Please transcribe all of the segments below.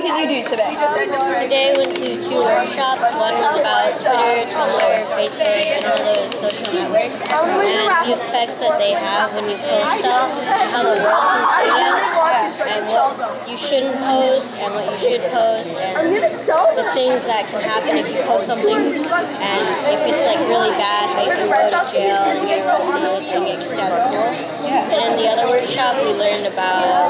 did you do today? Today I went to 2 workshops. One was about Twitter, Tumblr, Facebook, and all those social networks, and the effects that they have when you post stuff, how the world can treat you, and what you shouldn't post, and what you should post, and the things that can happen if you post something, and if it's like really bad, how you can go to jail and get arrested and get kicked out of school. And in the other workshop, we learned about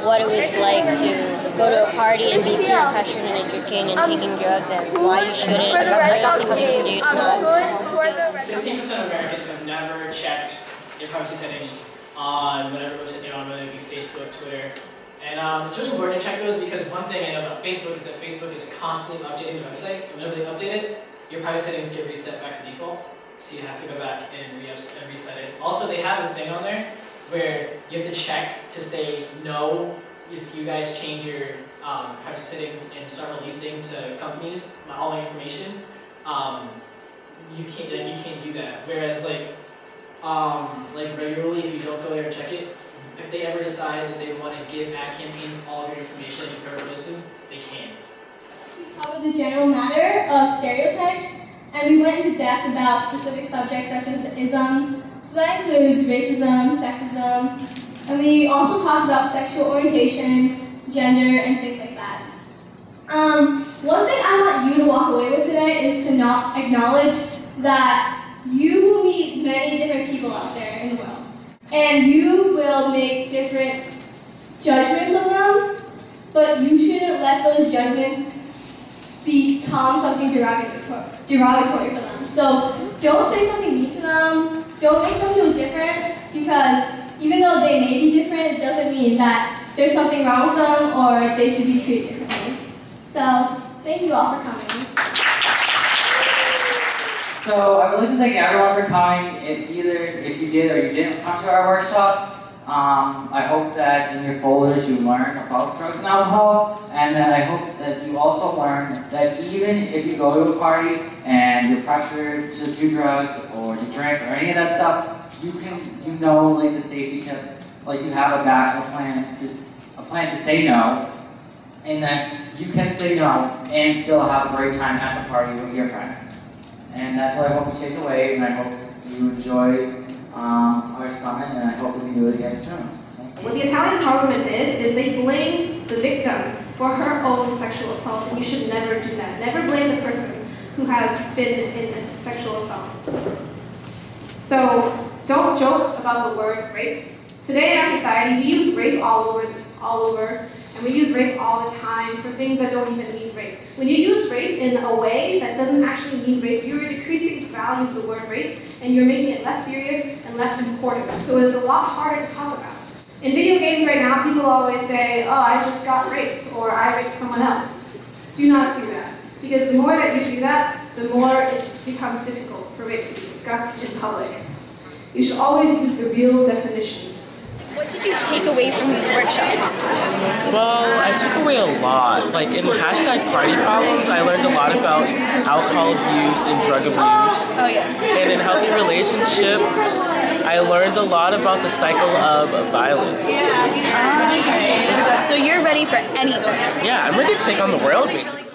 what it was like to go to a party and be peer pressured into drinking and taking drugs, and why you shouldn't, and nothing you can do to not do. 15% of Americans have never checked their privacy settings on whatever website they're on, whether it be Facebook, Twitter. And it's really important to check those, because one thing I know about Facebook is that Facebook is constantly updating the website. Whenever they update it, your privacy settings get reset back to default. So you have to go back and reset it. Also, they have a thing on there where you have to check to say no if you guys change your privacy settings and start releasing to companies all my information. You can't do that. Whereas like regularly, if you don't go there and check it, if they ever decide that they want to give ad campaigns all of your information that you've ever posted, they can. We covered the general matter of stereotypes, and we went into depth about specific subjects such as isms. So that includes racism, sexism, and we also talked about sexual orientation, gender, and things like that. One thing I want you to walk away with today is to not acknowledge that you will meet many different people out there in the world. And you will make different judgments of them, but you shouldn't let those judgments become something derogatory for them. So don't say something mean to them, don't make them feel different, because even though they may be different, it doesn't mean that there's something wrong with them or they should be treated differently. So thank you all for coming. So I would like to thank everyone for coming, either if you did or you didn't come to our workshop. I hope that in your folders you learn about drugs and alcohol, and that I hope that you also learn that even if you go to a party and you're pressured to do drugs or to drink or any of that stuff, you know like the safety tips, like you have a backup plan to say no, and that you can say no and still have a great time at the party with your friends. And that's what I hope you take away, and I hope you enjoy our summit, and I hope we can do it again soon. What the Italian parliament did is they blamed the victim for her own sexual assault, and you should never do that. Never blame the person who has been in a sexual assault. So don't joke about the word rape. Today in our society, we use rape all over, and we use rape all the time for things that don't even mean rape. When you use rape in a way that doesn't actually mean rape, you're decreasing the value of the word rape, and you're making it less serious and less important. So it is a lot harder to talk about. In video games right now, people always say, oh, I just got raped, or I raped someone else. Do not do that. Because the more that you do that, the more it becomes difficult for rape to be discussed in public. You should always use the real definition. What did you take away from these workshops? Well, I took away a lot. Like in #PartyProblems, I learned a lot about alcohol abuse and drug abuse. Oh yeah. And in healthy relationships, I learned a lot about the cycle of violence. Okay. So you're ready for anything? Yeah, I'm ready to take on the world, basically.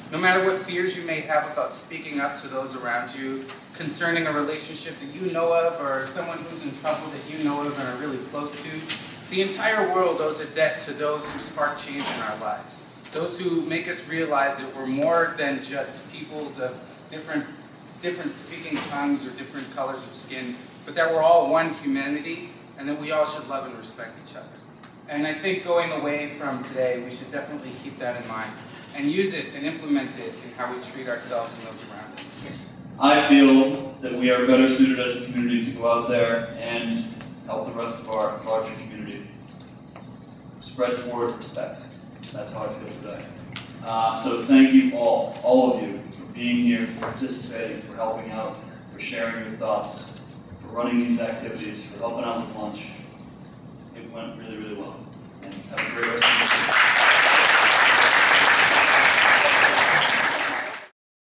No matter what fears you may have about speaking up to those around you concerning a relationship that you know of or someone who's in trouble that you know of and are really close to, the entire world owes a debt to those who spark change in our lives. Those who make us realize that we're more than just peoples of different speaking tongues or different colors of skin, but that we're all one humanity and that we all should love and respect each other. And I think going away from today, we should definitely keep that in mind and use it and implement it in how we treat ourselves and those around us. I feel that we are better suited as a community to go out there and help the rest of our larger community. Spread the word of respect. That's how I feel today. So thank you all of you, for being here, for participating, for helping out, for sharing your thoughts, for running these activities, for helping out with lunch. It went really, really well. And have a great rest of your day.